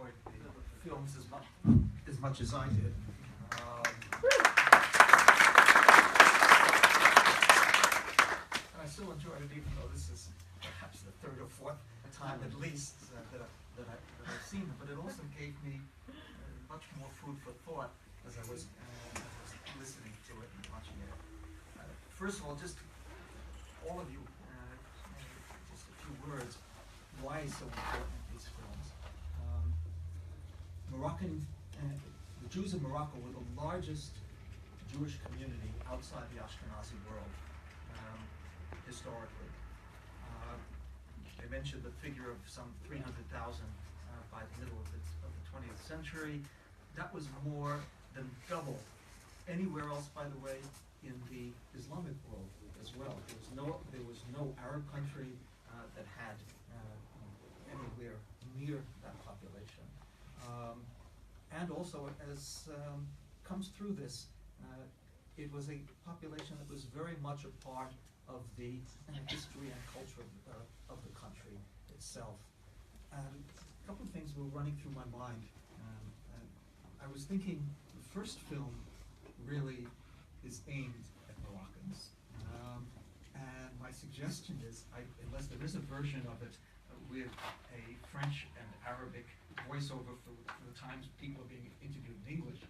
enjoyed the films as much as I did. And I still enjoyed it, even though this is perhaps the third or fourth time at least that I've seen it. But it also gave me much more food for thought as I was listening to it and watching it. First of all, just all of you, just a few words. Why is so important these films? The Jews of Morocco were the largest Jewish community outside the Ashkenazi world historically. They mentioned the figure of some 300,000 by the middle of the 20th century. That was more than double anywhere else, by the way, in the Islamic world as well. There was no Arab country that had anywhere near that population. And also, as comes through this, it was a population that was very much a part of the history and culture of the country itself. And a couple of things were running through my mind. I was thinking the first film really is aimed at Moroccans. And my suggestion is, unless there is a version of it with a French and Arabic voiceover for the times people are being interviewed in English,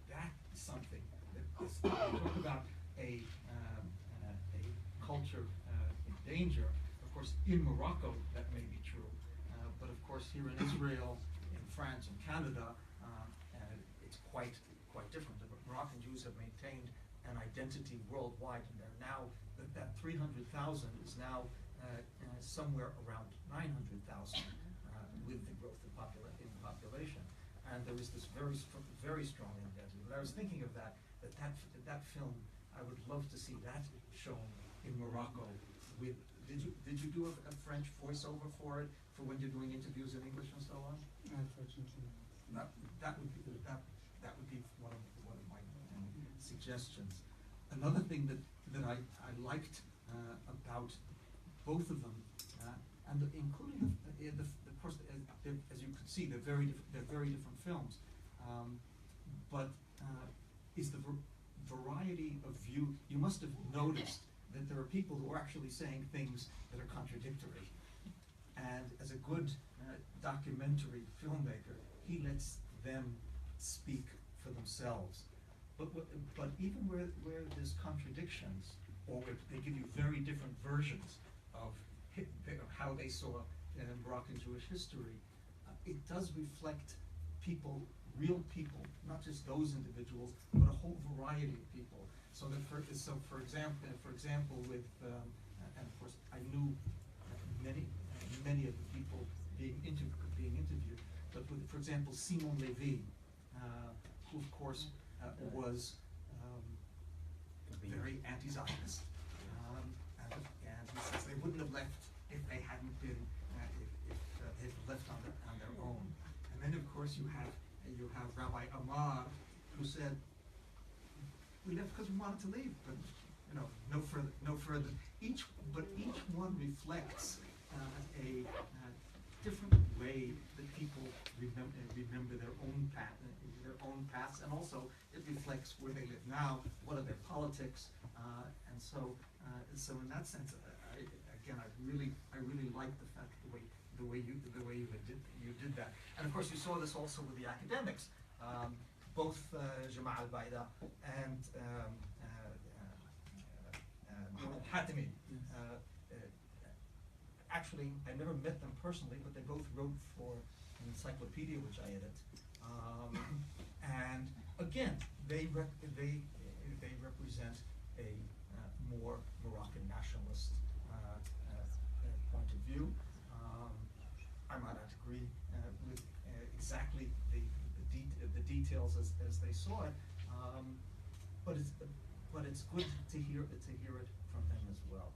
that is something that is, talk about a culture in danger. Of course, in Morocco, that may be true. But of course, here in Israel, in France, and Canada, it's quite different. The Moroccan Jews have maintained an identity worldwide, and they're now, that 300,000 is now somewhere around 900,000 with the growth in population. And there is this very strong identity. But I was thinking of that film, I would love to see that shown in Morocco. Did you do a French voiceover for it, for when you're doing interviews in English and so on? Unfortunately. That would be one of my suggestions. Another thing that I liked about both of them, and including of course, as you could see, they're very different films, but is the variety of view. You must have noticed that there are people who are actually saying things that are contradictory, and as a good documentary filmmaker, he lets them speak for themselves. But even where there's contradictions, or where they give you very different versions of how they saw Moroccan Jewish history, it does reflect people, real people, not just those individuals, but a whole variety of people. So that for example, with and of course I knew many of the people being interviewed, but with, for example, Simon Levy, who of course was very anti-Zionist, and he says they wouldn't have left if they hadn't been if left on their own. And then of course you have Rabbi Amar, who said we left because we wanted to leave, but no further. Each one reflects a different way that people remember their own paths, and also it reflects where they live now, what are their politics, and so in that sense, I really like the fact the way you did that, and of course you saw this also with the academics, both Jewry al-Baida and Hatimi. Actually, I never met them personally, but they both wrote for an encyclopedia which I edit. And again, they represent a more Moroccan nationalist point of view. I might not agree with exactly the details as they saw it, but it's good to hear it from them as well.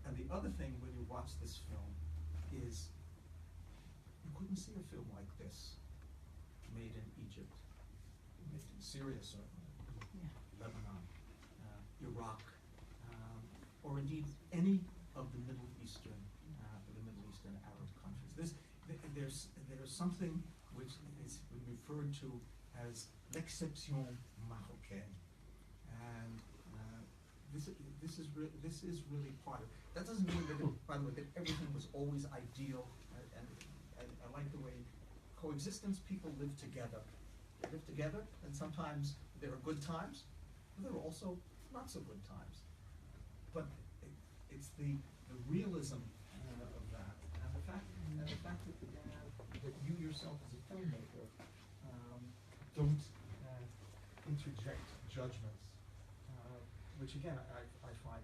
And the other thing when you watch this film is you couldn't see a film like this made in Egypt, made in Syria certainly, Lebanon, Iraq, or indeed any of the Middle Eastern Arab countries. there's something which is referred to as l'exception marocaine, and this is really part of it. That doesn't mean that, by the way, that everything was always ideal, and I like the way coexistence, people live together. They live together, and sometimes there are good times, but there are also not so good times. But it's the realism of that, and the fact that you yourself as a filmmaker don't interject judgments, which again I find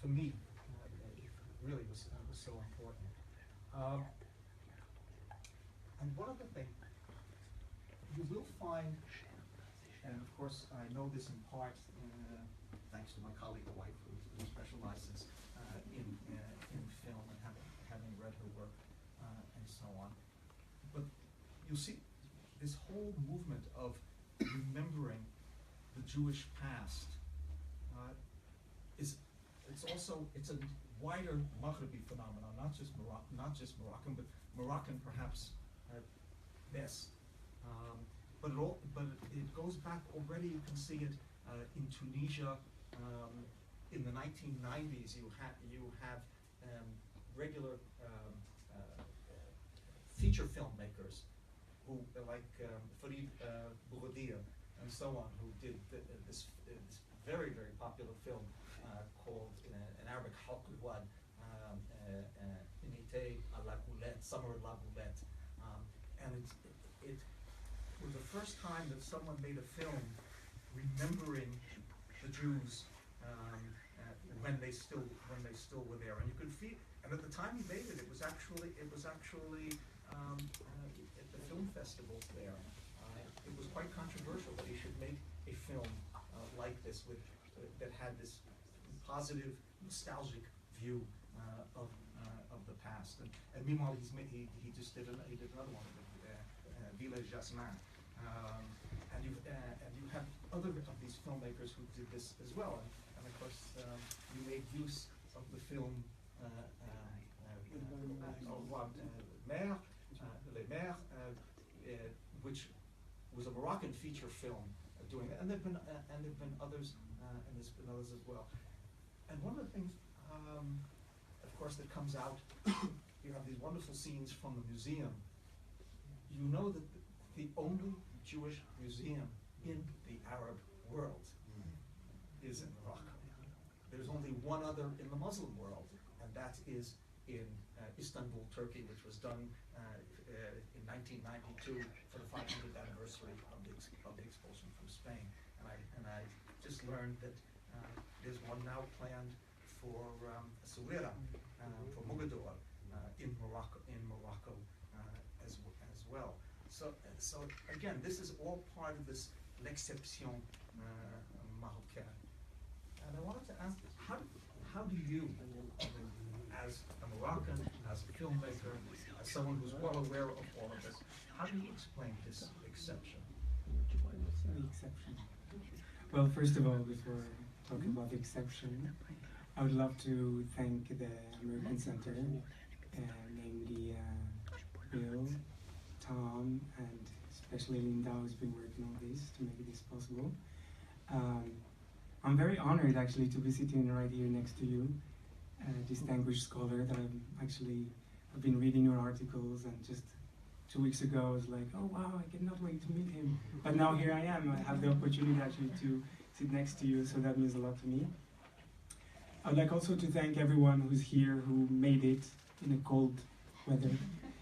for me really was so important. And one other thing you will find, and of course I know this in part thanks to my colleague, the wife, who specializes in film and having read her work and so on. But you'll see this whole movement of remembering the Jewish past it's a wider Maghrebi phenomenon, not just Moroccan, but Moroccan perhaps best. But it goes back already. You can see it in Tunisia. In the 1990s, you have regular feature filmmakers who, like Farid Bourdia and so on, who did this very, very popular film called, in Arabic, Halq al-Wad, in Ité à la Goulette, Summer à la Goulette. And it was the first time that someone made a film remembering the Jews when they still were there, and you could feel. And at the time he made it, it was actually at the film festivals there. It was quite controversial that he should make a film like this that had this positive, nostalgic view of the past. And meanwhile, he just did another one, Village Jasmin. And you have other of these filmmakers who did this as well. And of course, you made use of the film Les Mères, which was a Moroccan feature film doing it. And there've been others, and there's been others as well. And one of the things, of course, that comes out, you have these wonderful scenes from the museum. You know that the only Jewish museum in the Arab world is in Morocco. There's only one other in the Muslim world, and that is in Istanbul, Turkey, which was done in 1992 for the 500th anniversary of the expulsion from Spain. And I just learned that there's one now planned for Essaouira, for Mogador, in Morocco as well. So again, this is all part of this l'exception marocaine. And I wanted to ask, how do you, as a Moroccan, as a filmmaker, as someone who's well aware of all of this, how do you explain this exception? The exception. Well, first of all, before talking about the exception, I would love to thank the American Center, namely Bill, Tom, and especially Linda, who's been working on this to make this possible. I'm very honored actually to be sitting right here next to you, distinguished scholar that I've been reading your articles, and just 2 weeks ago I was like, oh wow, I cannot wait to meet him. But now here I am, I have the opportunity actually to sit next to you, so that means a lot to me. I'd like also to thank everyone who's here, who made it in the cold weather,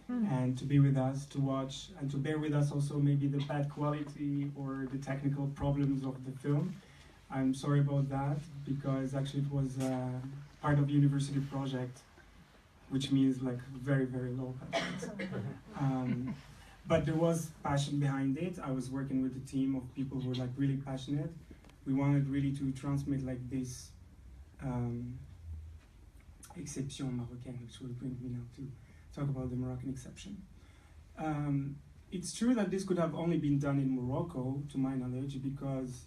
and to be with us, to watch, and to bear with us also maybe the bad quality or the technical problems of the film. I'm sorry about that, because actually it was part of a university project, which means like very, very low budget. But there was passion behind it. I was working with a team of people who were like really passionate. We wanted really to transmit like this exception marocaine, which will bring me now to talk about the Moroccan exception. It's true that this could have only been done in Morocco, to my knowledge, because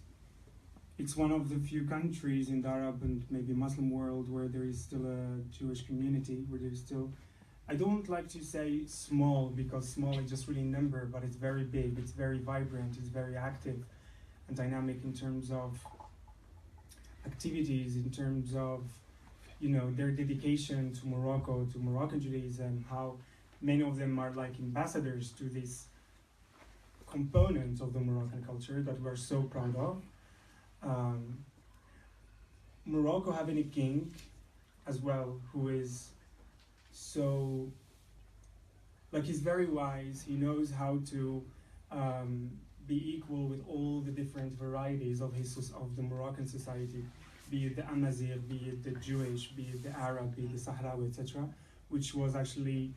it's one of the few countries in the Arab and maybe Muslim world where there is still a Jewish community, where there is still I don't like to say small, because small is just really number, but it's very big, it's very vibrant, it's very active and dynamic in terms of activities, in terms of, you know, their dedication to Morocco, to Moroccan Judaism, how many of them are like ambassadors to this component of the Moroccan culture that we're so proud of. Morocco having a king as well, who is so, like, he's very wise, he knows how to be equal with all the different varieties of the Moroccan society, be it the Amazigh, be it the Jewish, be it the Arab, be it the Sahrawi, etc., which was actually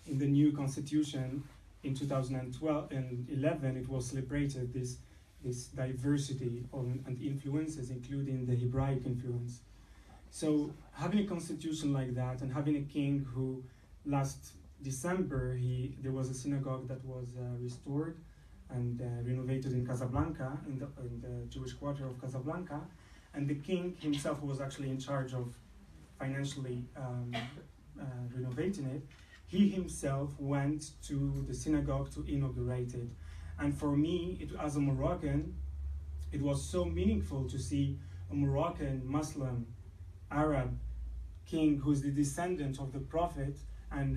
in the new constitution in 2012 and 11. It was celebrated, this diversity and influences, including the Hebraic influence. So having a constitution like that, and having a king who last December, there was a synagogue that was restored and renovated in Casablanca, in the Jewish quarter of Casablanca, and the king himself, who was actually in charge of financially renovating it, he himself went to the synagogue to inaugurate it. And for me, as a Moroccan, it was so meaningful to see a Moroccan Muslim Arab king who's the descendant of the Prophet, and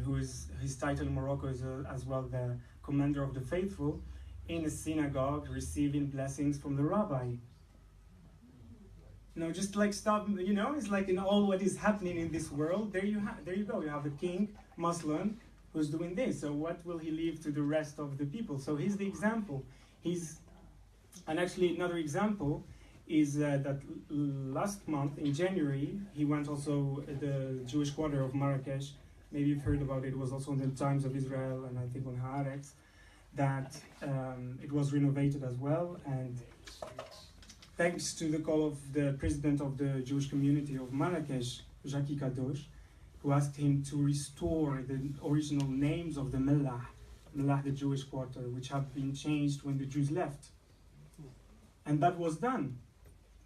his title in Morocco is as well the commander of the faithful, in a synagogue receiving blessings from the rabbi. You know, just like stuff, you know, it's like in all what is happening in this world, there you go, you have a king, Muslim, who's doing this. So what will he leave to the rest of the people? So he's the example. And actually another example is that last month in January, he went also the Jewish quarter of Marrakech. Maybe you've heard about it. It was also in the Times of Israel, and I think on Haaretz, that it was renovated as well. And thanks to the call of the president of the Jewish community of Marrakech, Jackie Kadosh, who asked him to restore the original names of the Mellah, the Jewish quarter, which have been changed when the Jews left. And that was done.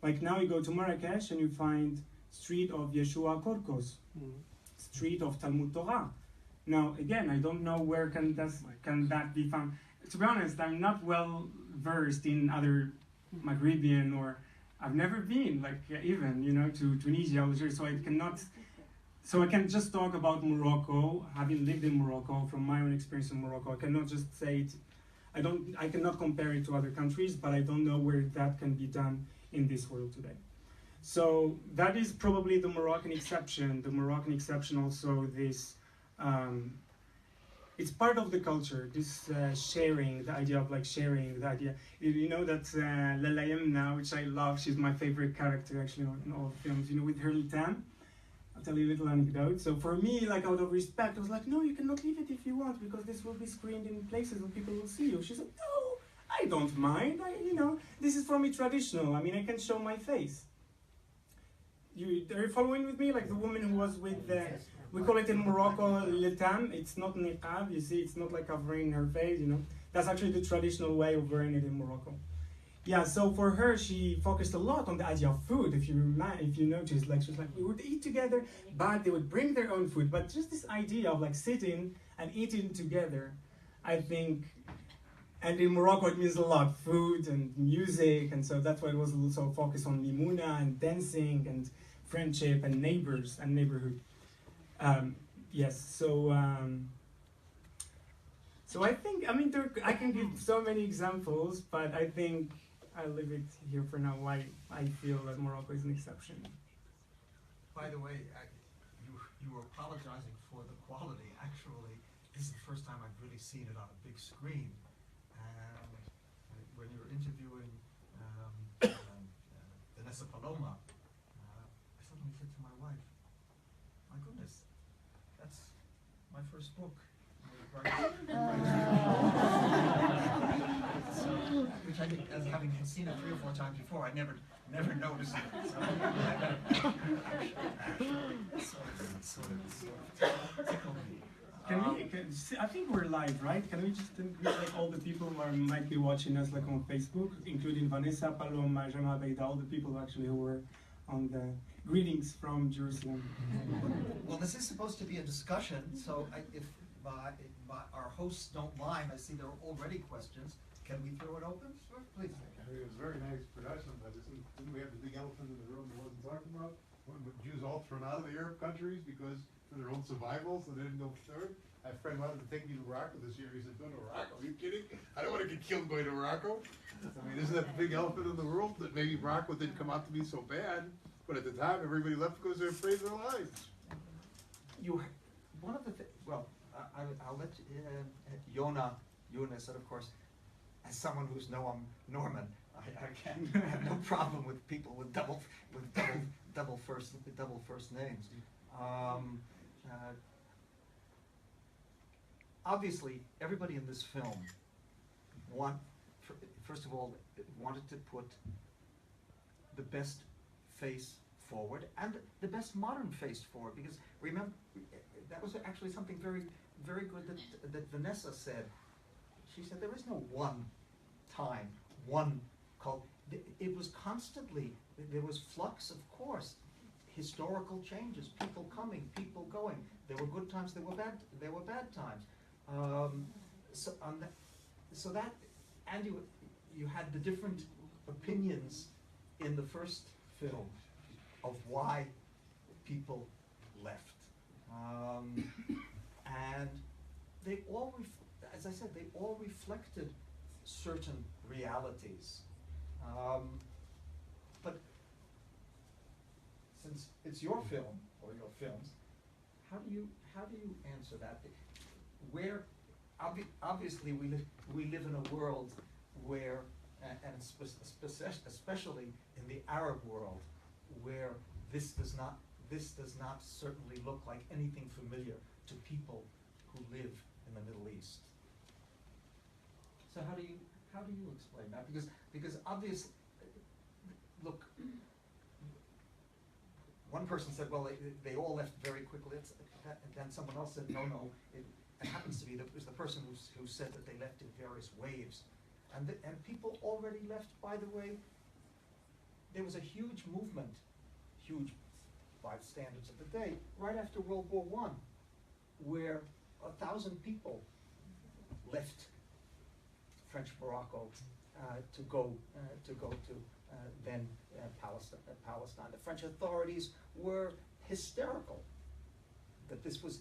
Like now you go to Marrakech and you find street of Yeshua Korkos, street of Talmud Torah. Now again, I don't know where can that be found. To be honest, I'm not well versed in other Maghrebian, or I've never been like even, you know, to Tunisia, Algeria, so I can just talk about Morocco, having lived in Morocco, from my own experience in Morocco. I cannot just say it, I cannot compare it to other countries, but I don't know where that can be done in this world today. So that is probably the Moroccan exception. The Moroccan exception also, this, it's part of the culture, this sharing, the idea of like sharing, the idea, you know that Lala Yemna, which I love, she's my favorite character actually in all the films, you know, with her litam. I'll tell you a little anecdote. So for me, like out of respect, I was like, no, you cannot leave it if you want, because this will be screened in places where people will see you. She said, no, I don't mind. You know, this is for me traditional. I mean, I can show my face. Are you following with me? Like the woman who was with the, we call it in Morocco, litam. It's not niqab, you see, it's not like covering her face, you know. That's actually the traditional way of wearing it in Morocco. Yeah, so for her, she focused a lot on the idea of food. If you notice, like she was like, we would eat together, but they would bring their own food. But just this idea of like sitting and eating together, I think, and in Morocco it means a lot, food and music, and so that's why it was also focused on limuna and dancing and friendship and neighbors and neighborhood. Yes, so I think, I mean, I can give so many examples, but I think I'll leave it here for now, why I feel that Morocco is an exception. By the way, you were apologizing for the quality. Actually, this is the first time I've really seen it on a big screen. And when you were interviewing Vanessa Paloma, I suddenly said to my wife, my goodness, that's my first book. Which I think, as having seen it 3 or 4 times before, I never noticed it. So it tickled me. I think we're live, right? Can we just greet like all the people who might be watching us like on Facebook, including Vanessa, Paloma, Yona Abeddour, all the people actually who were on the greetings from Jerusalem. Well, this is supposed to be a discussion, so if our hosts don't mind, I see there are already questions. Can we throw it open? Sure, please. I mean, it was a very nice production, but didn't we have the big elephant in the room that wasn't talking about? When Jews all thrown out of the Arab countries because for their own survival, so they didn't go third? I have a friend wanted to take me to Morocco this year. He said, "Go to Morocco? Are you kidding? I don't want to get killed going to Morocco." I mean, isn't that the big elephant in the room that maybe Morocco didn't come out to be so bad, but at the time everybody left because they were afraid of their lives. One of the well, I'll let Yona said, of course, as someone who's Norman, I can't have no problem with people with double first names. Obviously, everybody in this film first of all, wanted to put the best face forward and the best modern face forward, because remember, that was actually something very, very good that Vanessa said. She said there is no one time, one cult. It was constantly, there was flux, of course, historical changes, people coming, people going. There were good times, there were bad times. So that, and you had the different opinions in the first film of why people left. And they all, as I said, they all reflected certain realities. But since it's your film or your films, how do you answer that? Where obviously we live in a world where, and especially in the Arab world, where this does not certainly look like anything familiar to people who live in the Middle East. So how do you explain that? Because obviously, look, one person said, well, they all left very quickly. And then someone else said, no, it happens to be that it was the person who said that they left in various waves. And people already left, by the way. There was a huge movement, huge by the standards of the day, right after World War I, where 1,000 people left French Morocco to go to then Palestine. The French authorities were hysterical that this was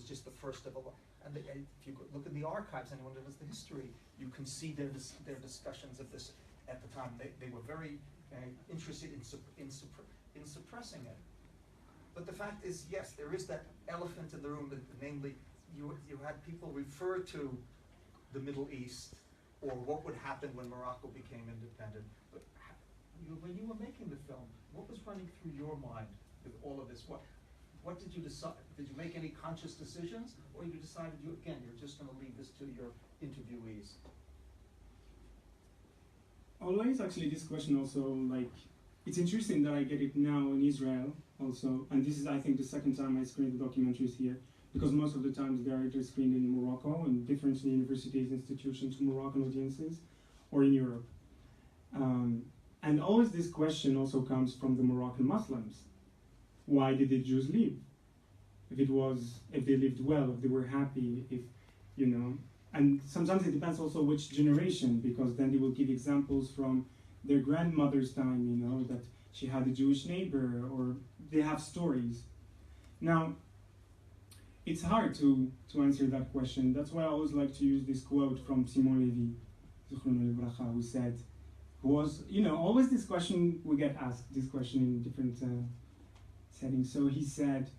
just the first of a lot. And if you look in the archives, anyone that knows the history, you can see their discussions of this at the time. They were very interested in suppressing it. But the fact is, yes, there is that elephant in the room, namely, you had people refer to the Middle East or what would happen when Morocco became independent. But when you were making the film, what was running through your mind with all of this? What did you decide? Did you make any conscious decisions, or you decided you're just going to leave this to your interviewees? Always, actually, this question also, it's interesting that I get it now in Israel also, and this is, I think, the second time I screened the documentaries here, because most of the times they are either screened in Morocco, in different universities, institutions, Moroccan audiences, or in Europe. And always this question also comes from the Moroccan Muslims. Why did the Jews leave? If they lived well, if they were happy, and sometimes it depends also which generation, because then they will give examples from their grandmother's time, that she had a Jewish neighbor, or they have stories. Now, it's hard to answer that question. That's why I always like to use this quote from Simon Levi, who said, always this question, we get asked this question in different settings. So he said,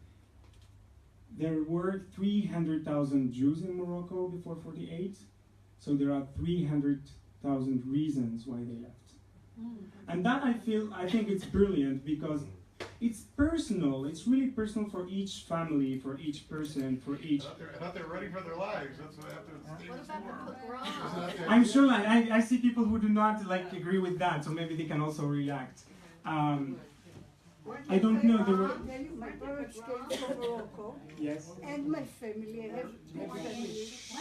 there were 300,000 Jews in Morocco before 48, so there are 300,000 reasons why they left. And that I think it's brilliant, because it's personal. It's really personal for each family, for each person, for each. I thought they were running for their lives. That's what I have to. What about the pogrom? I'm sure I see people who do not agree with that, so maybe they can also react. I don't know. There were. My parents came from Morocco. Yes. And my family. I have two families.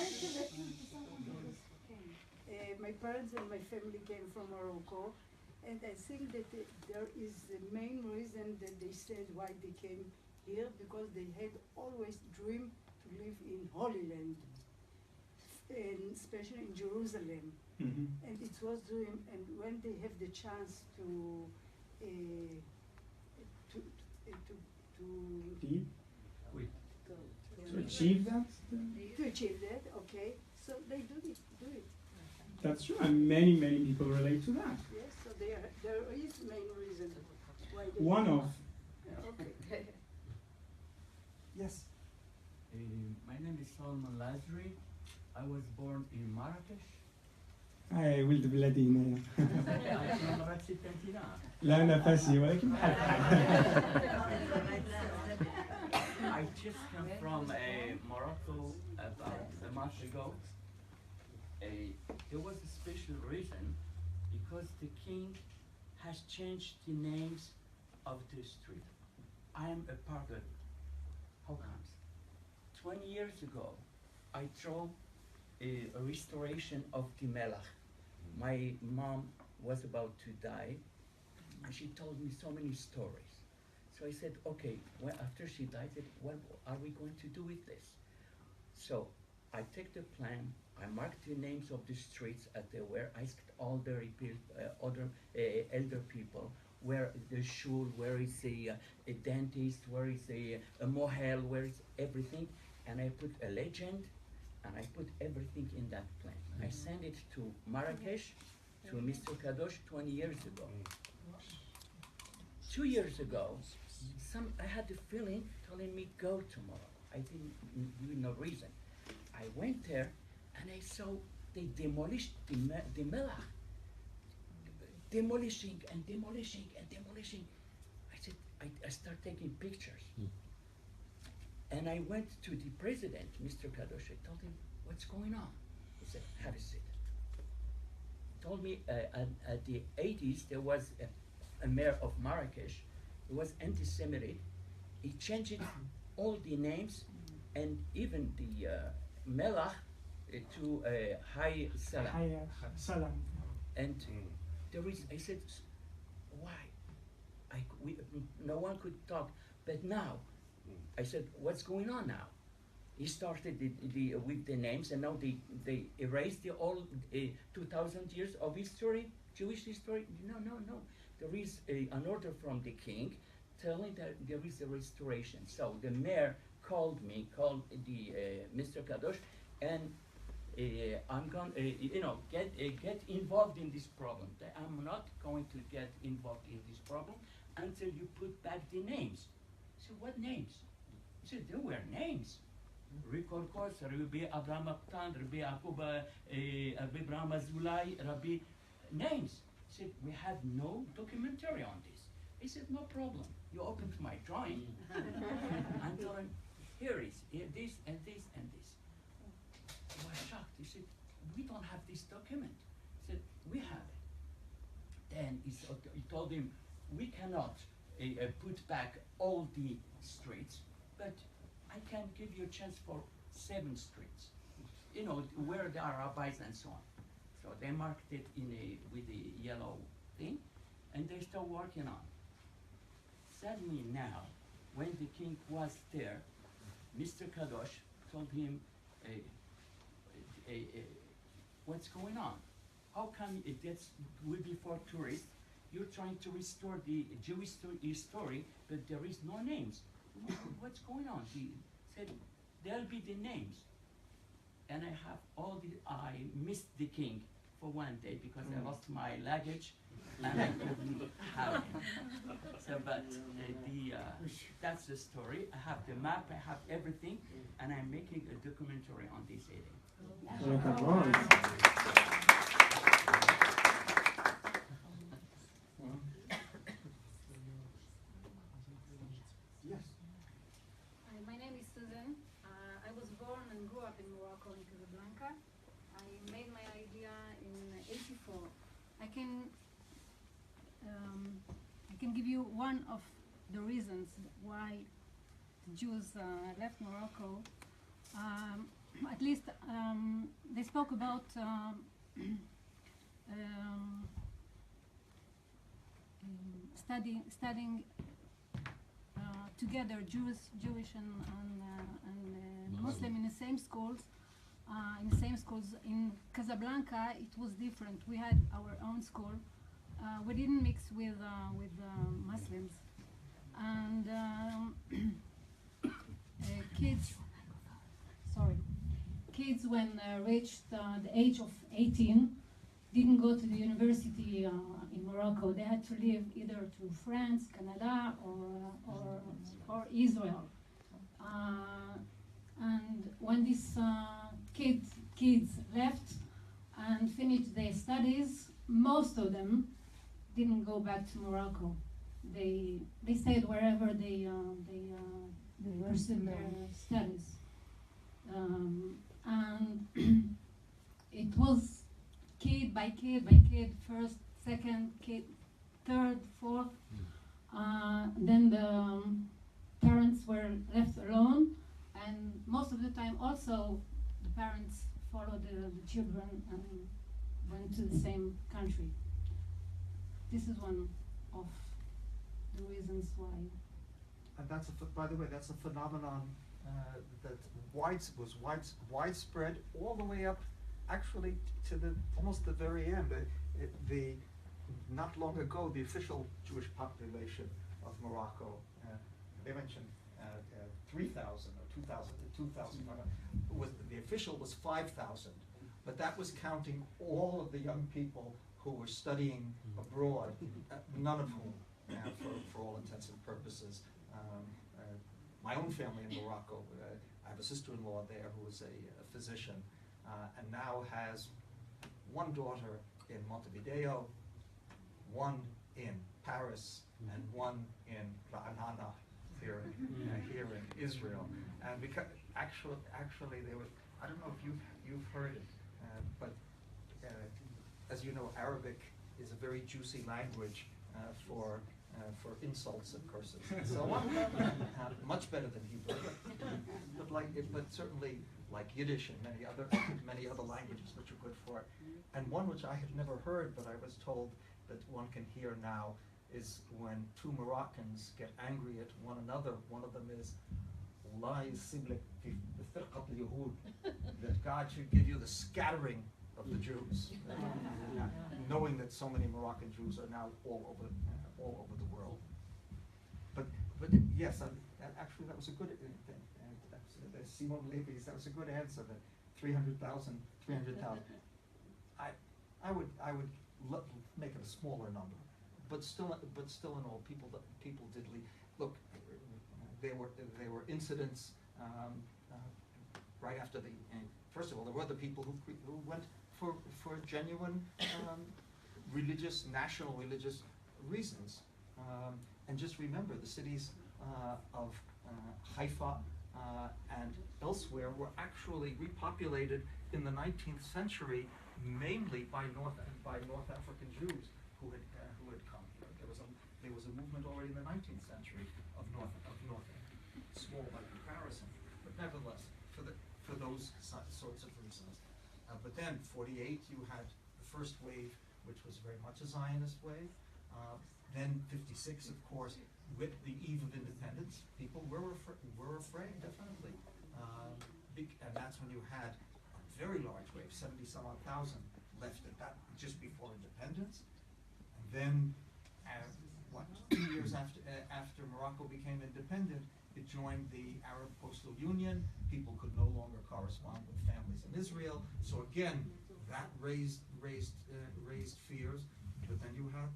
My parents and my family came from Morocco, And I think that there is the main reason that they said why they came here, because they had always dreamed to live in Holy Land, and especially in Jerusalem. And it was dream, and when they have the chance to Deep? to Achieve that? to achieve that, okay, so they do it. That's true, and many, many people relate to that. Yes, so there is main reason why they One of. Okay. Yes. My name is Salman Lazri. I was born in Marrakech. ولد بلادي هنايا. I'm from Marrakech. لا أنا فاسي ولكن بحال I just came from Morocco about a month ago. There was a special reason because the king has changed the names of the street. I am a part of it. How comes? 20 years ago, I drove a restoration of the Melach. My mom was about to die, and she told me so many stories. So I said, okay, well, after she died, I said, what are we going to do with this? So I take the plan, I marked the names of the streets as they were, I asked all the other elder people, where the shul, where is a dentist, where is a mohel, where is everything, and I put a legend, and I put everything in that plan. I sent it to Marrakech, to Mr. Kadosh 20 years ago. 2 years ago, I had the feeling telling me go tomorrow. I didn't give no reason. I went there and I saw they demolished the Melach. Demolishing and demolishing and demolishing. I said, I start taking pictures. And I went to the president, Mr. Kadosh. I told him, what's going on? He said, have a seat. He told me at the 80s, there was a mayor of Marrakech. It was anti-Semitic. He changed all the names and even the Melach to High Salam. Salam. And there is, I said, why? No one could talk. But now, I said, what's going on now? He started with the names, and now they erased the all 2,000 years of history, Jewish history. No. There is an order from the king telling that there is a restoration. So the mayor called the Mr. Kadosh, and I'm going get involved in this problem. I'm not going to get involved in this problem until you put back the names. So what names? He said, there were names. Rikorkos, Rabbi Abraham Aktan, Rabbi Akub, Rabbi Abraham Azulai, Rabbi, names. He said, we have no documentary on this. He said, no problem. You open to my drawing. I'm telling him, here this and this and this. I was shocked. He said, we don't have this document. He said, we have it. Then he told him, we cannot put back all the streets, but I can give you a chance for 7 streets, where there are rabbis and so on. So they marked it with a yellow thing, and they're still working on. Sadly now, when the king was there, Mr. Kadosh told him, what's going on? How come will be for tourists? You're trying to restore the Jewish story, but there is no names. What's going on? He said, there'll be the names. And I missed the king for one day because I lost my luggage and I couldn't have him. So, but that's the story. I have the map, I have everything, and I'm making a documentary on this area. My name is Susan. I was born and grew up in Morocco, in Casablanca. I made my idea in '84. I can give you one of the reasons why the Jews left Morocco. At least they spoke about studying together, Jewish and Muslim in the same schools. In Casablanca, it was different. We had our own school. We didn't mix with Muslims, and kids when reached the age of 18 didn't go to the university in Morocco. They had to leave either to France, Canada, or Israel. And when these kids left and finished their studies, most of them didn't go back to Morocco. They stayed wherever they pursued their studies. And it was kid by kid, first, second, kid, third, fourth. Then the parents were left alone, and most of the time also the parents followed the children and went to the same country. This is one of the reasons why. And that's by the way, that's a phenomenon that was widespread all the way up, actually, to almost the very end. Not long ago, the official Jewish population of Morocco, they mentioned 3,000 or 2,500. The official was 5,000, but that was counting all of the young people who were studying abroad, none of whom, for all intents and purposes, my own family in Morocco, I have a sister-in-law there who is a physician, and now has one daughter in Montevideo, one in Paris, and one in Ra'anana here in Israel. And because actually they were, I don't know if you've heard it, but as you know, Arabic is a very juicy language for insults and curses and so on. Much better than Hebrew, but certainly like Yiddish and many other languages which are good for it. And one which I had never heard, but I was told that one can hear now, is when two Moroccans get angry at one another. One of them is, that God should give you the scattering of the Jews, knowing that so many Moroccan Jews are now all over the world. But yes, actually that was a good thing. Simon Levy's, that was a good answer. That 300,000. I would make it a smaller number, but still in all, people did leave. Look, there were incidents right after the. First of all, there were the people who went for genuine national religious reasons. And just remember, the cities of Haifa and elsewhere were actually repopulated in the 19th century, mainly by North African Jews who had come here. There was a movement already in the 19th century of North, small by comparison, but nevertheless for those sorts of reasons. But then 48, you had the first wave, which was very much a Zionist wave. Then 56, of course, with the eve of independence, people were afraid, definitely. And that's when you had a very large wave, 70-some odd thousand left at that just before independence. And then, 2 years after Morocco became independent, it joined the Arab Coastal Union. People could no longer correspond with families in Israel. So again, that raised fears. But then you had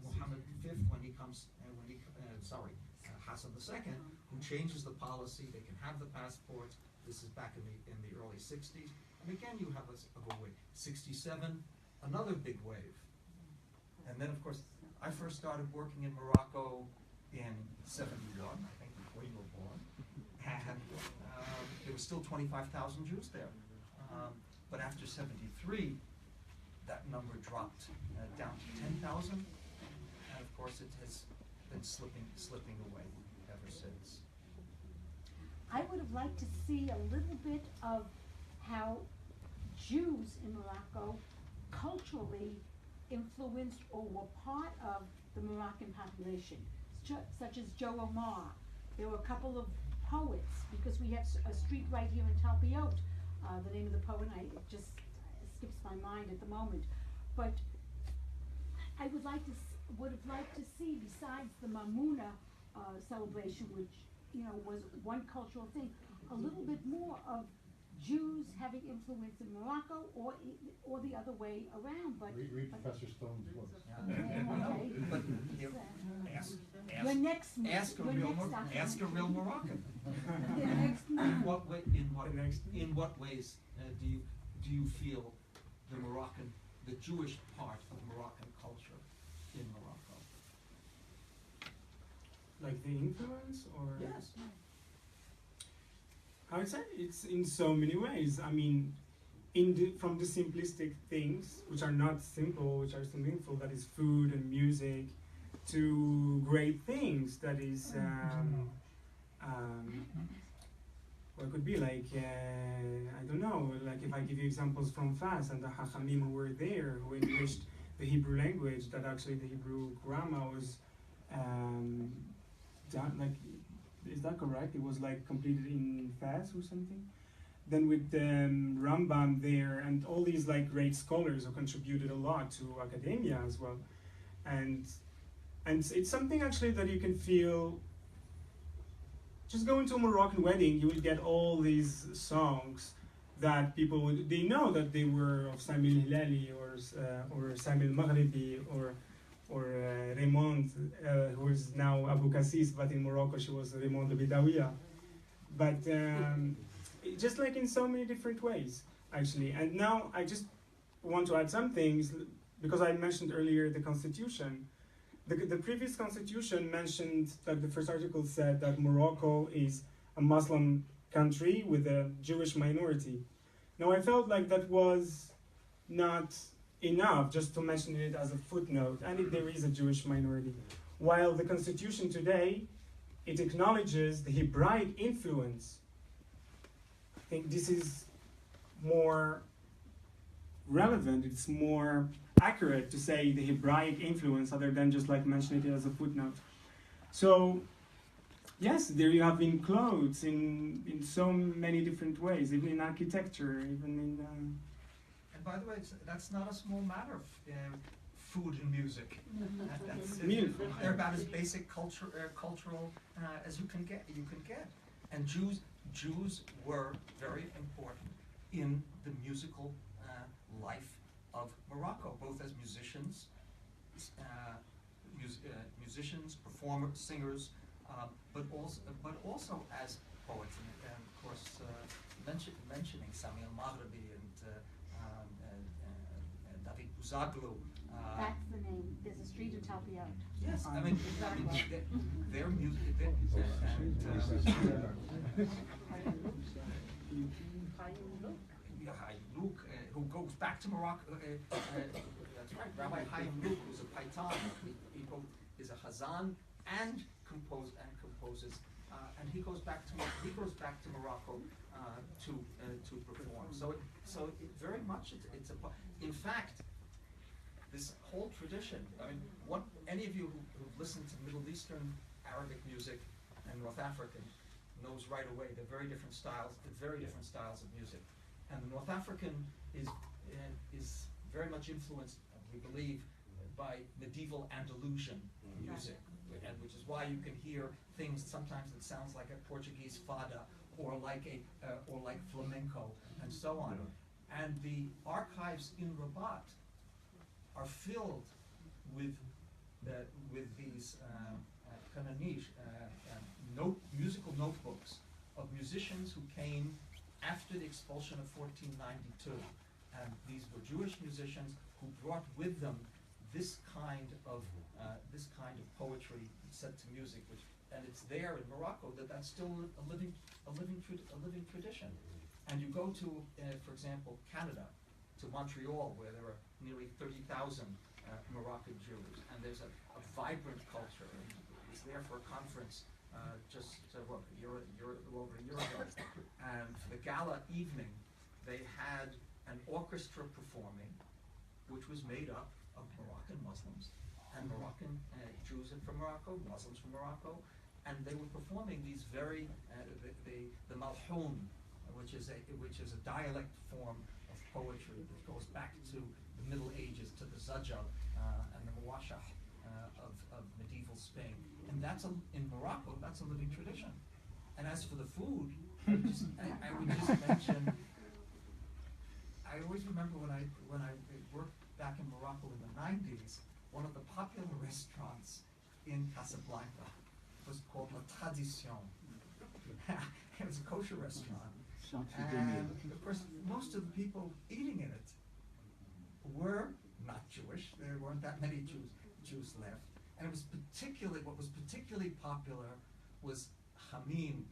Muhammad V Hassan II, who changes the policy. They can have the passports. This is back in the early 60s. And again, you have a wave. 67, another big wave. And then, of course, I first started working in Morocco in 71, I think before you were born. And there were still 25,000 Jews there. But after 73, that number dropped down to 10,000. And of course, it has been slipping away ever since. I would have liked to see a little bit of how Jews in Morocco culturally influenced or were part of the Moroccan population, such as Joe Omar. There were a couple of poets, because we have a street right here in Talpiot. The name of the poet, it just skips my mind at the moment. But I would have liked to see, besides the Mamouna celebration, which was one cultural thing, a little bit more of Jews having influence in Morocco, or the other way around. But Read Professor Stone's books. okay. But here, Your next move, ask a your real next ask a real Moroccan. The next move. In what ways do you feel the Jewish part of Moroccan culture in Morocco? Like the influence, or? Yes. I would say it's in so many ways. I mean, from the simplistic things, which are not simple, which are so meaningful, that is food and music, to great things, that is, what could be like, I don't know, like if I give you examples from Fas and the Hachamim who were there, who enriched the Hebrew language, that actually the Hebrew grammar was done, like, is that correct? It was like completed in Fas or something? Then with Rambam there and all these like great scholars who contributed a lot to academia as well. And it's something actually that you can feel. Just going to a Moroccan wedding, you will get all these songs that people they know that they were of Samuel Hilali or Samuel Maghribi or Raymond, who is now Abu Kassis, but in Morocco she was Raymond de Bidawiya. But just like in so many different ways, actually. And now I just want to add some things, because I mentioned earlier the Constitution. The previous Constitution mentioned that the first article said that Morocco is a Muslim country with a Jewish minority. Now I felt like that was not enough just to mention it as a footnote, and there is a Jewish minority. While the Constitution today, it acknowledges the Hebraic influence. I think this is more relevant, it's more accurate to say the Hebraic influence other than just like mentioning it as a footnote. So yes, there you have in clothes, in so many different ways, even in architecture, even in... And by the way, that's not a small matter of food and music. They're about as basic cultural as you can get. And Jews were very important in the musical life of Morocco, both as musicians, performers, singers, but also as poets. And of course, mentioning Samuel Maghribi and David Bouzaglu. That's the name. There's a street in Talpiot. Yes, I mean their music. Luke, who goes back to Morocco. That's right, Rabbi Chaim Luke, who's a Paitan. He both is a Hazan and composes, and he goes back to Morocco to perform. So it very much it's a. In fact, this whole tradition. I mean, any of you who've listened to Middle Eastern Arabic music and North African knows right away the very different styles of music. And the North African is very much influenced, we believe, by medieval Andalusian music, and which is why you can hear things sometimes that sounds like a Portuguese fada or like flamenco and so on. And the archives in Rabat are filled with these musical notebooks of musicians who came after the expulsion of 1492, and these were Jewish musicians who brought with them this kind of poetry set to music, and it's there in Morocco that's still a living tradition. And you go to, for example, Canada, to Montreal, where there are nearly 30,000 Moroccan Jews, and there's a vibrant culture. And I was there for a conference just over a year ago, and for the gala evening, they had an orchestra performing, which was made up of Moroccan Muslims and Moroccan Jews from Morocco, Muslims from Morocco, and they were performing these very the malhoun, which is a dialect form of poetry that goes back to the Middle Ages, to the Zajal and the Muwashah of medieval Spain, and that's in Morocco. That's a living tradition. And as for the food, I would just mention. I always remember when I worked back in Morocco in the 90s, one of the popular restaurants in Casablanca was called La Tradition. It was a kosher restaurant. And of course, most of the people eating in it were not Jewish. There weren't that many Jews left. And it was what was particularly popular was Hamim,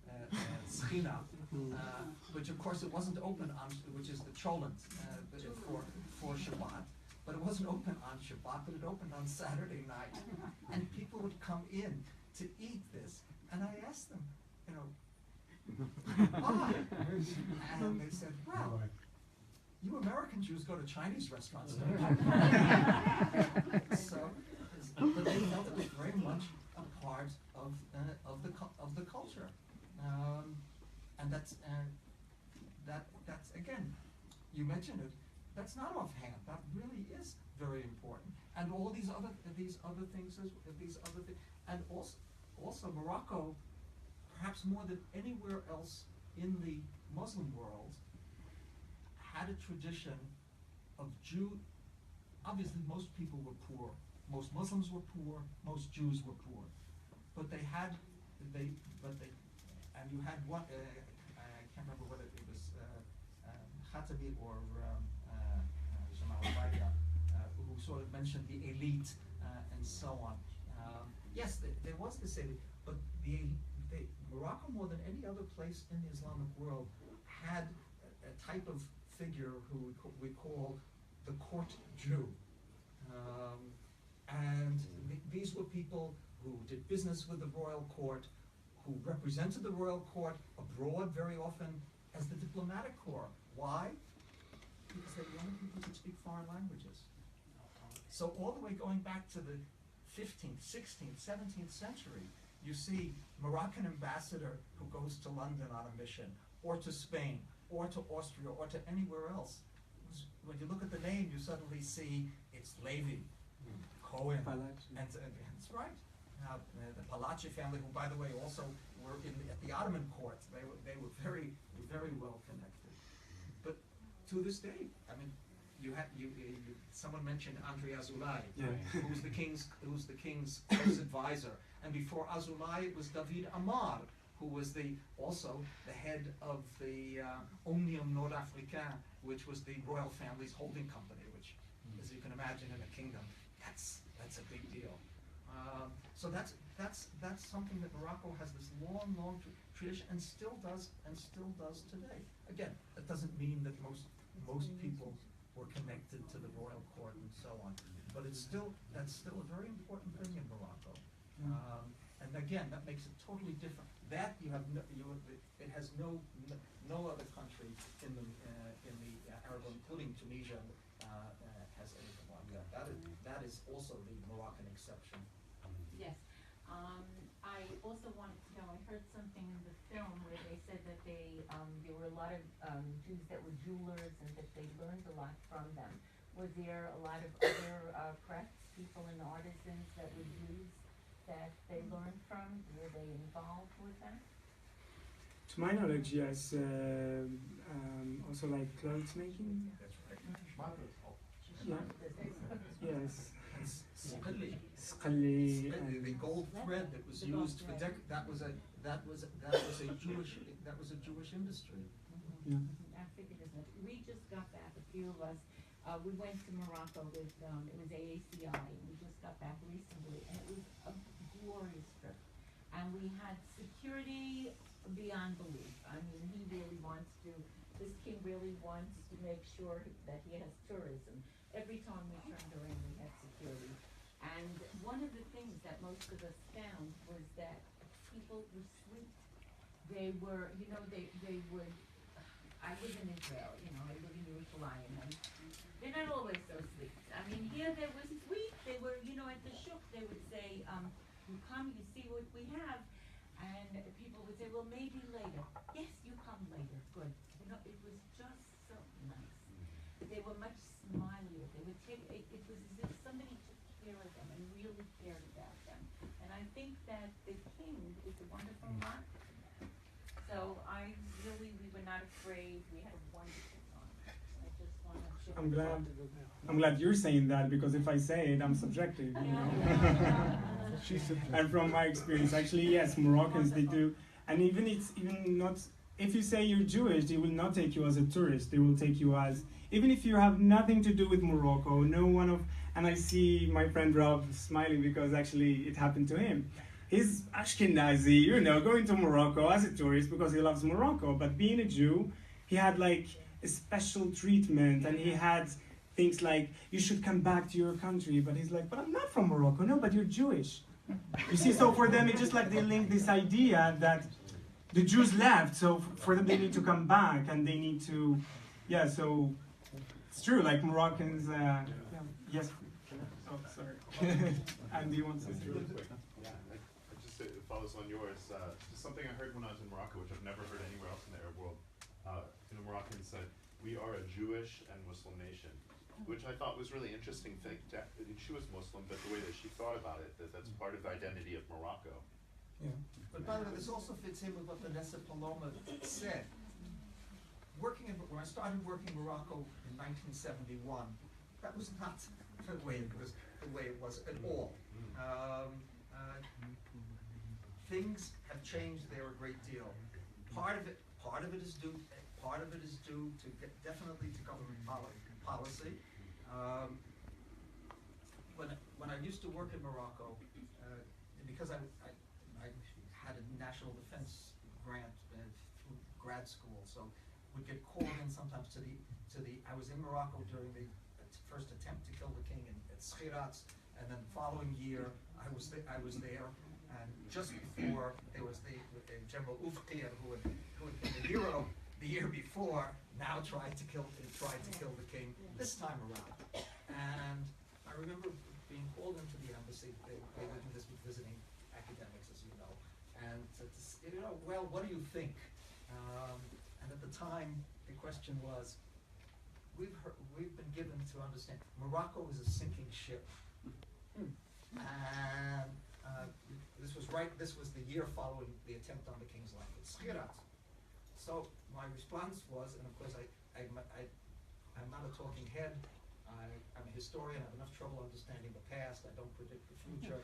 Schina, which of course it wasn't open on, which is the cholent for Shabbat, but it wasn't open on Shabbat, but it opened on Saturday night. And people would come in to eat this, and I asked them, why? And they said, well, you American Jews go to Chinese restaurants, don't you? So, but they felt it was very much a part of the culture, and that's again, you mentioned it. That's not offhand. That really is very important. And all these other things, and also Morocco, perhaps more than anywhere else in the Muslim world, had a tradition of obviously most people were poor, most Muslims were poor, most Jews were poor, but you had one, I can't remember whether it was Khatabi or Jamal Baida, who sort of mentioned the elite and so on. Yes, there was this elite, but Morocco, more than any other place in the Islamic world, had a type of figure who we call the court Jew. And these were people who did business with the royal court, who represented the royal court abroad very often as the diplomatic corps. Why? Because they were the only people who could speak foreign languages. So all the way going back to the 15th, 16th, 17th century, you see Moroccan ambassador who goes to London on a mission, or to Spain, or to Austria, or to anywhere else. When you look at the name, you suddenly see it's Levi, Cohen, and that's right. The Palachi family, who, by the way, also were at the Ottoman court. They were very well connected. But to this day, I mean, someone mentioned Andrei Azoulay, who was the king's close advisor, and before Azoulay it was David Amar, who was also the head of the Omnium Nord-Africain, which was the royal family's holding company, which, as you can imagine, in a kingdom, that's a big deal. So that's something that Morocco has this long tradition and still does today. Again, that doesn't mean that most people were connected to the royal court and so on, but that's still a very important thing in Morocco. And again, that makes it totally different. That it has no other country in the Arab world, including Tunisia, has anything like that. That is also the Moroccan exception. Yes. I also wanted to know, I heard something in the film where they said that there were a lot of Jews that were jewelers and that they learned a lot from them. Was there a lot of other crafts people and artisans that were Jews that they learned from? Were they involved with that? To my knowledge, yes. Also like clothes making. That's right. Yeah. Yes. Sqalli, the gold thread that was used for that was a Jewish industry. Yeah. I figured as much. We just got back, a few of us. We went to Morocco with it was AACI, and we just got back recently, and it was a glorious trip. And we had security beyond belief. I mean, this king really wants to make sure that he has tourism. Every time we turned around, we had security. And one of the things that most of us found was that people were sweet. They were, they would, I live in Israel, I live in Yerushalayim, and they're not always so sweet. I mean, here there was they were, you know, at the shuk, they would say, you come, you see what we have, and people would say, well, maybe later. Yes, you come later, good. You know, it was just so nice. They were much smilier. They would take, it was as if somebody took care of them and really cared about them. And I think that the king is a wonderful monarch. So we were not afraid. We had a wonderful time. I just want to share. I'm glad you're saying that, because if I say it, I'm subjective. You know? And from my experience, actually, yes, Moroccans, they do. And even not, if you say you're Jewish, they will not take you as a tourist. They will take you as, even if you have nothing to do with Morocco, and I see my friend Rob smiling because actually it happened to him. He's Ashkenazi, you know, going to Morocco as a tourist because he loves Morocco. But being a Jew, he had like a special treatment, and he had things like, you should come back to your country. But he's like, but I'm not from Morocco. No, but you're Jewish. You see, so for them, it's just like they link this idea that the Jews left, so for them they need to come back, and they need to, yeah, so it's true, like Moroccans, yes, oh, sorry. Andy wants to say. Yeah, just it follows on yours. Just something I heard when I was in Morocco, which I've never heard anywhere else in the Arab world. The Moroccans said, we are a Jewish and Muslim nation, which I thought was really interesting thing. She was Muslim, but the way that she thought about it, that's part of the identity of Morocco. Yeah. But by the way, this also fits in with what Vanessa Paloma said. When I started working in Morocco in 1971, that was not the way it was at all. Things have changed there a great deal. Part of it is due to definitely to government policy. When I used to work in Morocco, because I had a national defense grant through grad school, so would get called in sometimes to the. I was in Morocco during the first attempt to kill the king at Schiratz, and then the following year I was there, and just before there was the General Oufkir, who had been the hero the year before, now tried to kill the king this time around. And I remember being called into the embassy. They would do this with visiting academics, as you know, and well, what do you think? And at the time, the question was, we've been given to understand Morocco is a sinking ship, and this was the year following the attempt on the king's life at Schirat. So my response was, and of course I'm not a talking head. I'm a historian. I have enough trouble understanding the past. I don't predict the future.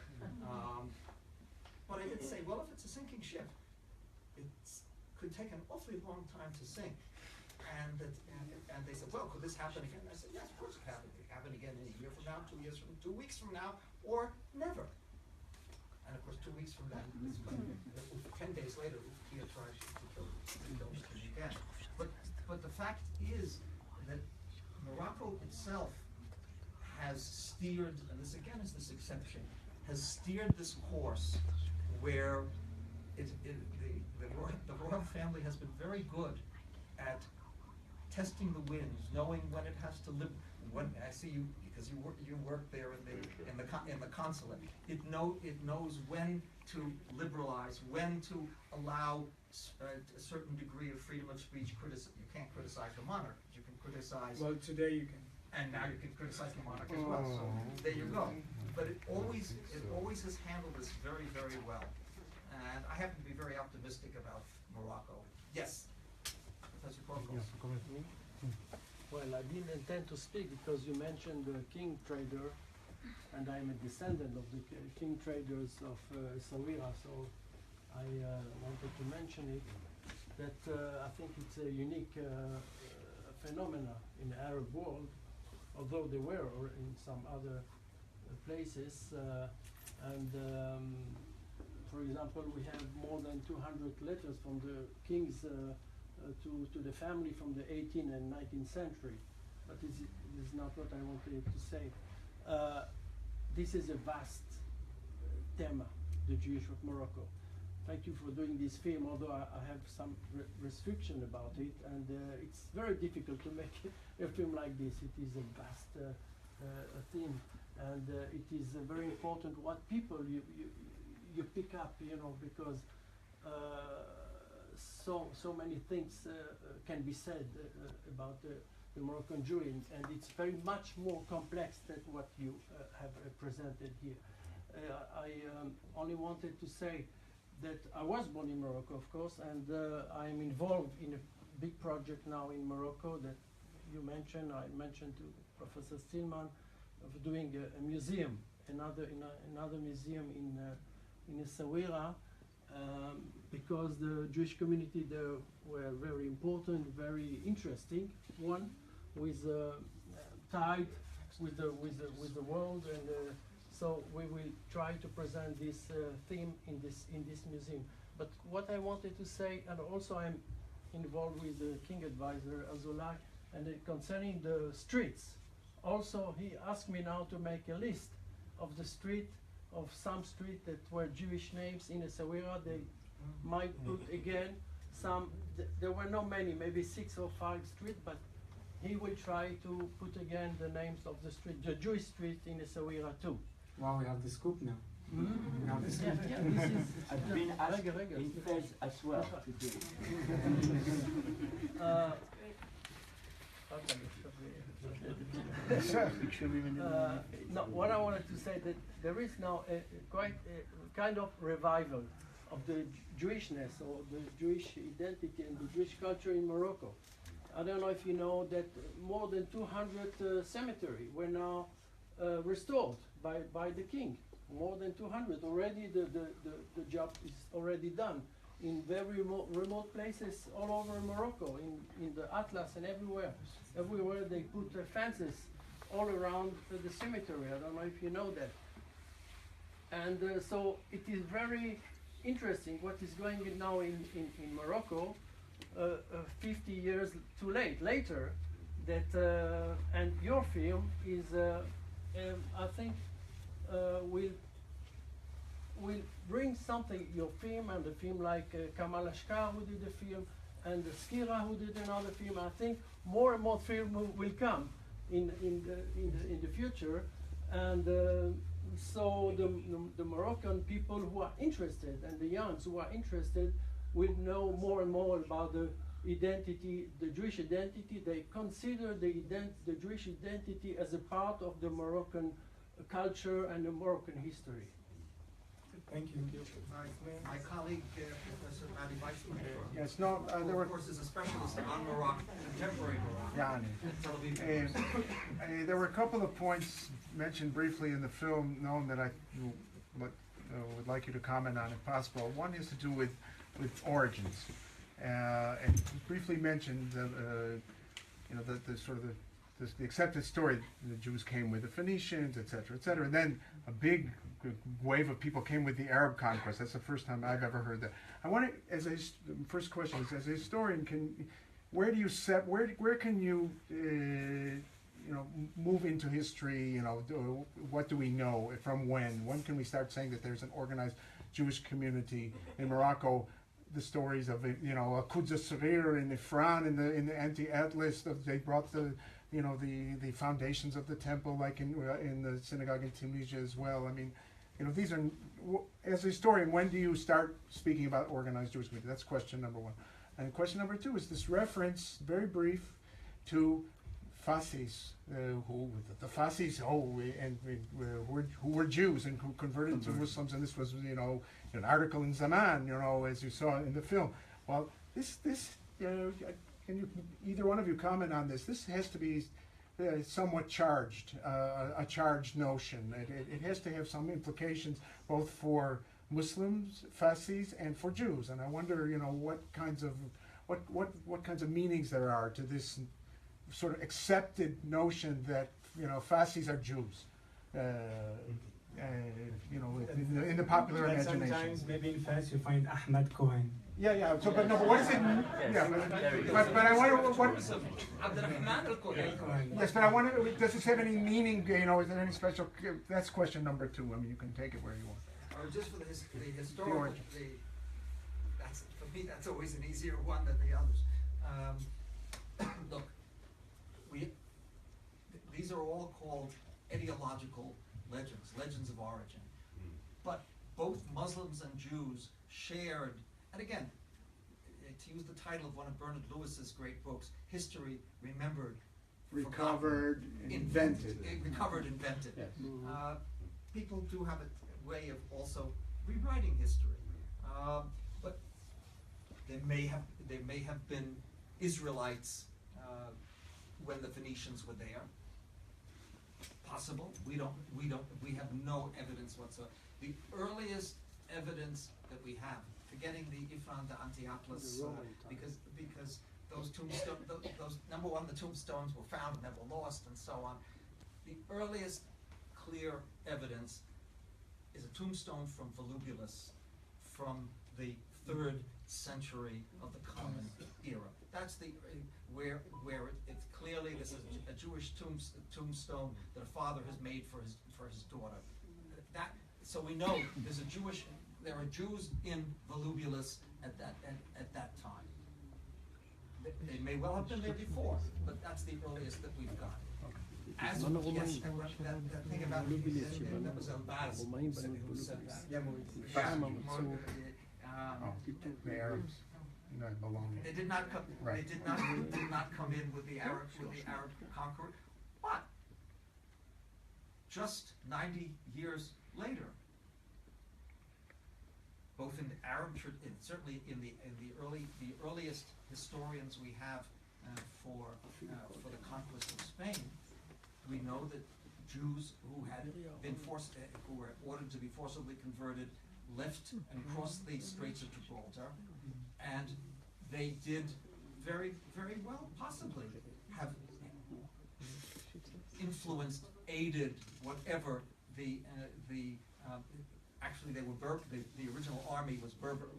But I did say, well, if it's a sinking ship, it could take an awfully long time to sink. And they said, well, could this happen again? And I said, yes, of course it happened. It could happen again in a year from now, 2 years from, 2 weeks from now, or never. And of course, 2 weeks from then, 10 days later, he had tried to kill him again. But the fact is that Morocco itself has steered, and this again is this exception, has steered this course where the royal family has been very good at testing the winds, knowing when it has to live. When I see you, because you work there in the consulate, it knows when to liberalize, when to allow a certain degree of freedom of speech. You can't criticize the monarch, but you can criticize. Well, today you can. And now you can criticize the monarch as well. So there you go. But it always has handled this very, very well. And I happen to be very optimistic about Morocco. Yes, Professor Korkos. Well, I didn't intend to speak because you mentioned the king trader, and I'm a descendant of the king traders of Essaouira, so I wanted to mention it. That I think it's a unique phenomena in the Arab world, although they were in some other places. For example, we have more than 200 letters from the kings to the family from the 18th and 19th century. But this is not what I wanted to say. This is a vast tema, the Jewish of Morocco. Thank you for doing this film, although I have some restriction about it, and it's very difficult to make a film like this. It is a vast theme, and it is very important what people you pick up, you know, because so many things can be said about the Moroccan Jewry, and it's very much more complex than what you have presented here. I only wanted to say that I was born in Morocco, of course, and I'm involved in a big project now in Morocco that you mentioned. I mentioned to Professor Stillman of doing a museum, another museum in Essaouira, because the Jewish community there were very important, very interesting one, with tied with the world, and so we will try to present this theme in this museum. But what I wanted to say, and also I'm involved with the King Advisor Azulak, and concerning the streets. Also, he asked me now to make a list of the street, of some street that were Jewish names in Essaouira. They might put again some. There were not many, maybe 6 or 5 streets, but he will try to put again the names of the street, the Jewish street in Essaouira too. Wow, we have the scoop now. We have the Yeah, scoop. yeah, this is. I've been asked in Fez as well to do. No, what I wanted to say that there is now quite a kind of revival of the Jewishness or the Jewish identity and the Jewish culture in Morocco. I don't know if you know that more than 200 cemeteries were now restored by the king. More than 200 already. The job is already done in very remote places all over Morocco, in the Atlas and everywhere. Everywhere they put fences all around the cemetery. I don't know if you know that. And so it is very interesting what is going on now in Morocco, 50 years too later, that and your film is, I think, will bring something, your film and the film like Kamal Ashkar who did the film, and Skira who did another film. I think more and more film will come in the future, and so the Moroccan people who are interested and the youngs who are interested will know more and more about the identity, the Jewish identity. They consider the Jewish identity as a part of the Moroccan culture and the Moroccan history. Thank you. My colleague, Professor Madi Weissman, Yes, no, who there were, of course is a specialist on Morocco, contemporary Morocco. yeah, and television. there were a couple of points mentioned briefly in the film, Noam, that I would like you to comment on if possible. One is to do with origins, and briefly mentioned the sort of the accepted story. The Jews came with the Phoenicians, etc., etc., and then a big wave of people came with the Arab conquest. That's the first time I've ever heard that. I want to, first question is, as a historian, where can you move into history? What do we know from when? When can we start saying that there's an organized Jewish community in Morocco? The stories of Quds al-Saghir in Ifran in the anti-Atlas, they brought the foundations of the temple, like in the synagogue in Tunisia as well. I mean, these are, as a historian, when do you start speaking about organized Jewish community? That's question number one. And question number two is this reference, very brief, to Fasis, who were Jews and who converted to Muslims, and this was an article in Zaman, as you saw in the film. Well, this can you, either one of you, comment on this? This has to be somewhat charged, a charged notion. It has to have some implications both for Muslims, Fasis, and for Jews. And I wonder, what kinds of meanings there are to this sort of accepted notion that Fasis are Jews. In the popular imagination. Sometimes maybe in Fez you find Ahmad Cohen. Yeah. So, but what is it? Yes, But I wonder what. Yes, but I wonder. Does this have any meaning? Is there any special? That's question number two. I mean, you can take it where you want. Or just for the historical. For me, that's always an easier one than the others. Look, these are all called ideological legends, legends of origin. But both Muslims and Jews shared, and again, to use the title of one of Bernard Lewis's great books, History Remembered, Recovered, invented. Recovered, invented. Yes. People do have a way of also rewriting history, but there may have been Israelites when the Phoenicians were there. Possible. We have no evidence whatsoever. The earliest evidence that we have, forgetting the Ifran de Antiochus, because those tombstones, those number one, the tombstones were found and never lost, and so on. The earliest clear evidence is a tombstone from Volubilis from the 3rd century of the Common Era. That's the where it's clearly this is a Jewish tombstone that a father has made for his daughter. So we know there are Jews in Volubilis at that time. They may well have been there before, but that's the earliest that we've got. As yes, that thing about that was Elbaz who said that. The Arabs. No, belong. They did not come. Right. They did not come in with the Arab conqueror, but just 90 years later, both in the Arab, certainly in the earliest historians we have for the conquest of Spain, we know that Jews who had been who were ordered to be forcibly converted, left and crossed the Straits of Gibraltar, and they did very, very well, possibly have influenced, aided, whatever actually they were Berber. The original army was Berber.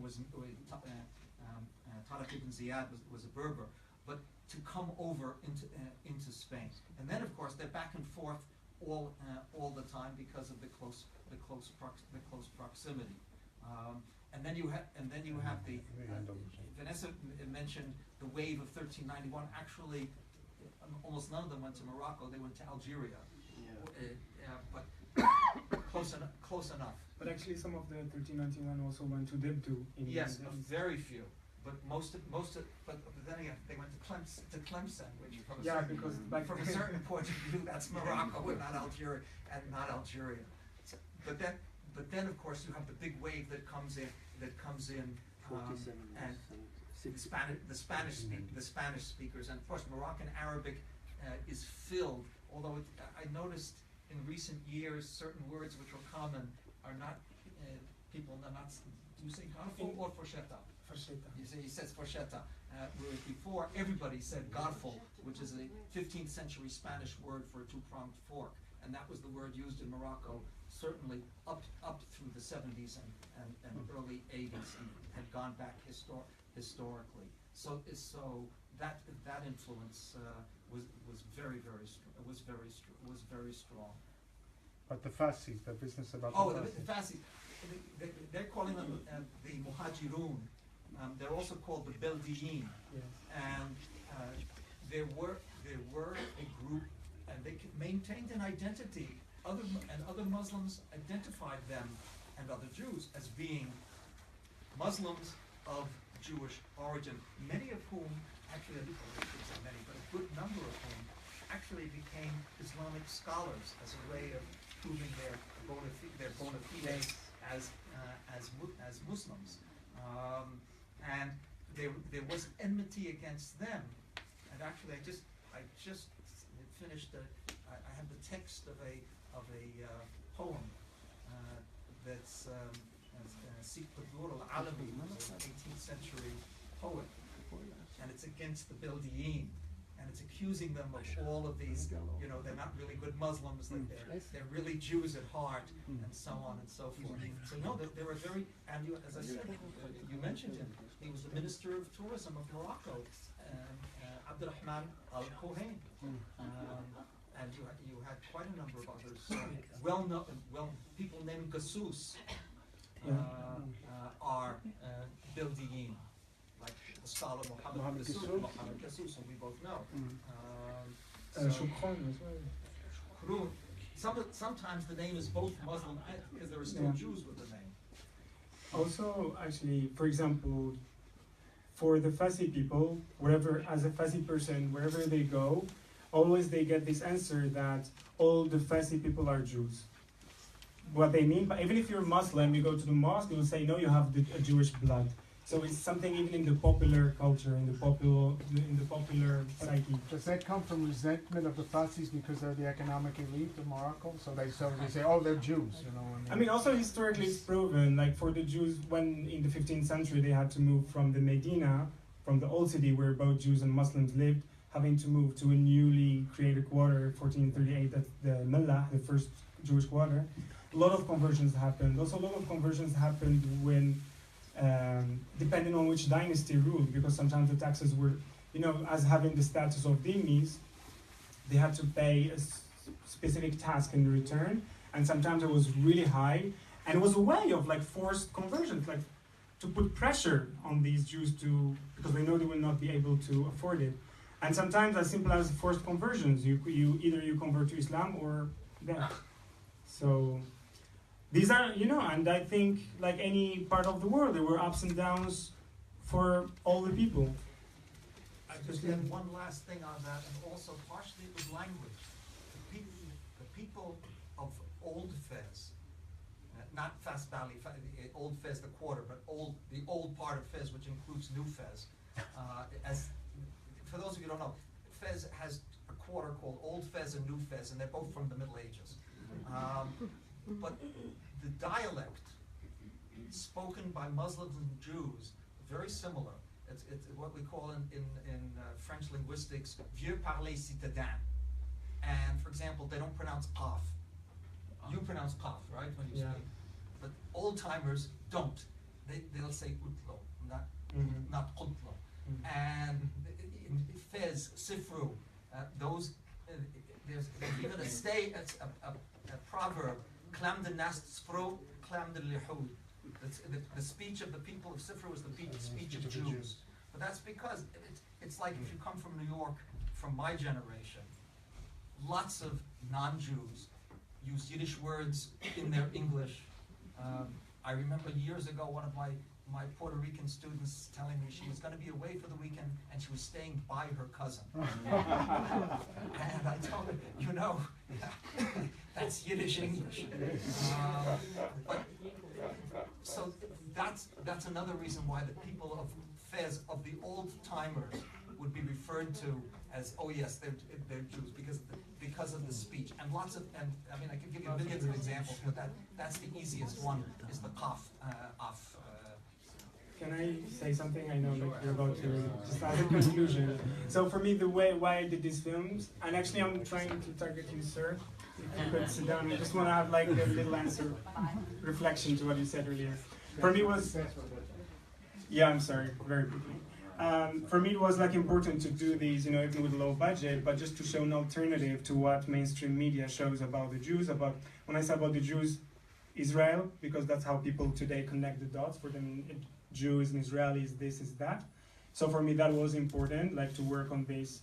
Tariq ibn Ziyad was a Berber, but to come over into Spain, and then of course they're back and forth all the time because of the close proximity. And then you have the Vanessa mentioned the wave of 1391. Actually, almost none of them went to Morocco. They went to Algeria, but close enough. But actually, some of the 1391 also went to Dibdu. Yes, very few. But but then again, they went to Tlemcen, which from a certain point of view, that's Morocco and not Algeria. So, but then of course you have the big wave that comes in, and the Spanish speakers, and of course Moroccan Arabic is filled. Although I noticed in recent years certain words which were common are not people are not. Do you say Garful or Forchetta? Forchetta. He says Forchetta. Whereas before everybody said Garful, which is a 15th century Spanish word for a two-pronged fork, and that was the word used in Morocco certainly up through the 70s and early 80s, and had gone back historically. So that influence was very strong. But the Farsi, the business about the Farsi, they're calling them the Muhajirun. They're also called the Beldiyin, and there were a group, and they maintained an identity. Other Muslims identified them and other Jews as being Muslims of Jewish origin. Many of whom, actually, I shouldn't say many, but a good number of whom actually became Islamic scholars as a way of proving their bona fides as Muslims. And there was enmity against them. And actually, I just finished. I have the text of a poem that's Sikh Badur al-Alami, an 18th century poet, and it's against the Beldiyin, and it's accusing them of all of these, they're not really good Muslims, that they're really Jews at heart, and so on and so forth. So no, they were very, and as I said, you mentioned him, he was the Minister of Tourism of Morocco, Abdurrahman al-Kohen. And you had quite a number of others. People named Gassus are Bildiyin, like the scholar Mohammed Gassus, whom we both know. Khurun, sometimes the name is both Muslim because there are still Jews with the name. Also, actually, for example, for the Farsi people, wherever, as a Farsi person, wherever they go, always they get this answer that all the Farsi people are Jews. What they mean, but even if you're Muslim, you go to the mosque, they will say, no, you have a Jewish blood. So it's something even in the popular culture, in the popular psyche. Does that come from resentment of the Farsis because they're the economic elite of Morocco? So they say, oh, they're Jews, you know. I mean, also historically it's proven, like for the Jews, when in the 15th century they had to move from the Medina, from the old city where both Jews and Muslims lived, having to move to a newly created quarter, 1438, that's the Millah, the first Jewish quarter. A lot of conversions happened. Also, a lot of conversions happened when, depending on which dynasty ruled, because sometimes the taxes were, you know, as having the status of dhimmis, they had to pay a specific task in return, and sometimes it was really high, and it was a way of like forced conversions, like to put pressure on these Jews to, because they know they will not be able to afford it. And sometimes as simple as forced conversions, you either you convert to Islam or death. So these are, you know, and I think like any part of the world, there were ups and downs for all the people. I just add one last thing on that, and also partially it was language. The people of Old Fez, not Fez Valley, Old Fez the quarter, but the old part of Fez, which includes New Fez. As for those of you who don't know, Fez has a quarter called Old Fez and New Fez, and they're both from the Middle Ages. But the dialect spoken by Muslims and Jews very similar. It's what we call in French linguistics vieux parler citadin. And for example, they don't pronounce qaf. You pronounce qaf, right, when you speak. But old timers don't. They'll say utlo, not qutlo. And in Fez, Sifru, those there's even a proverb, klam de nast spro, klam de lihud. The speech of the people of Sifru is the speech of Jews. But that's because it's like if you come from New York, from my generation, lots of non-Jews use Yiddish words in their English. I remember years ago one of my Puerto Rican students telling me she was going to be away for the weekend and she was staying by her cousin. And I told her, you know, that's Yiddish English. So that's another reason why the people of Fez, of the old timers, would be referred to as, oh yes, they're Jews because of the speech. And I mean I could give you millions of examples, but that's the easiest one, is the qaf, af. Can I say something? I know like you're about to just as a conclusion. So for me, the way why I did these films, and actually I'm trying to target you, sir. If you could sit down, I just want to have like a little answer, reflection to what you said earlier. For me was, yeah, I'm sorry, very quickly. For me, it was like important to do these, you know, even with low budget, but just to show an alternative to what mainstream media shows about the Jews. About when I say about the Jews, Israel, because that's how people today connect the dots. For them, Jews and Israelis, this is that. So for me, that was important, like to work on this,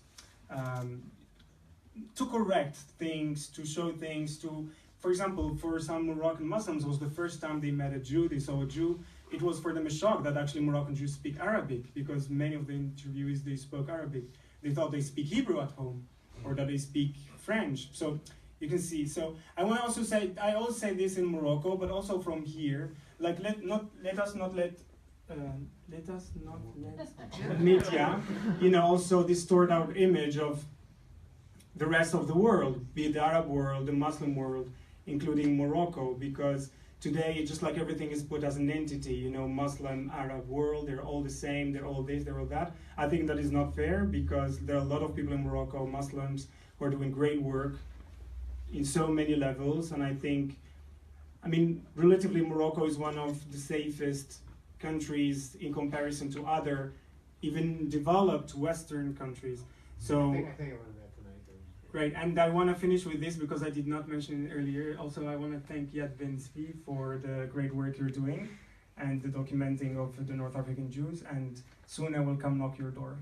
to correct things, to show things, to, for example, for some Moroccan Muslims, it was the first time they met a Jew, they saw a Jew. It was for them a shock that actually Moroccan Jews speak Arabic, because many of the interviewees, they spoke Arabic. They thought they speak Hebrew at home, or that they speak French. So you can see. So I want to also say, I always say this in Morocco, but also from here, like let us not let media, you know, also distort our image of the rest of the world, be it the Arab world, the Muslim world, including Morocco, because today, just like everything is put as an entity, you know, Muslim, Arab world, they're all the same, they're all this, they're all that. I think that is not fair, because there are a lot of people in Morocco, Muslims, who are doing great work in so many levels, and I think, I mean, relatively Morocco is one of the safest countries in comparison to other, even developed Western countries. So, I think I learned that tonight. great, and I want to finish with this because I did not mention it earlier. Also, I want to thank Yad Ben Zvi for the great work you're doing and the documenting of the North African Jews, and soon I will come knock your door.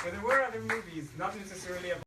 But there were other movies, not necessarily about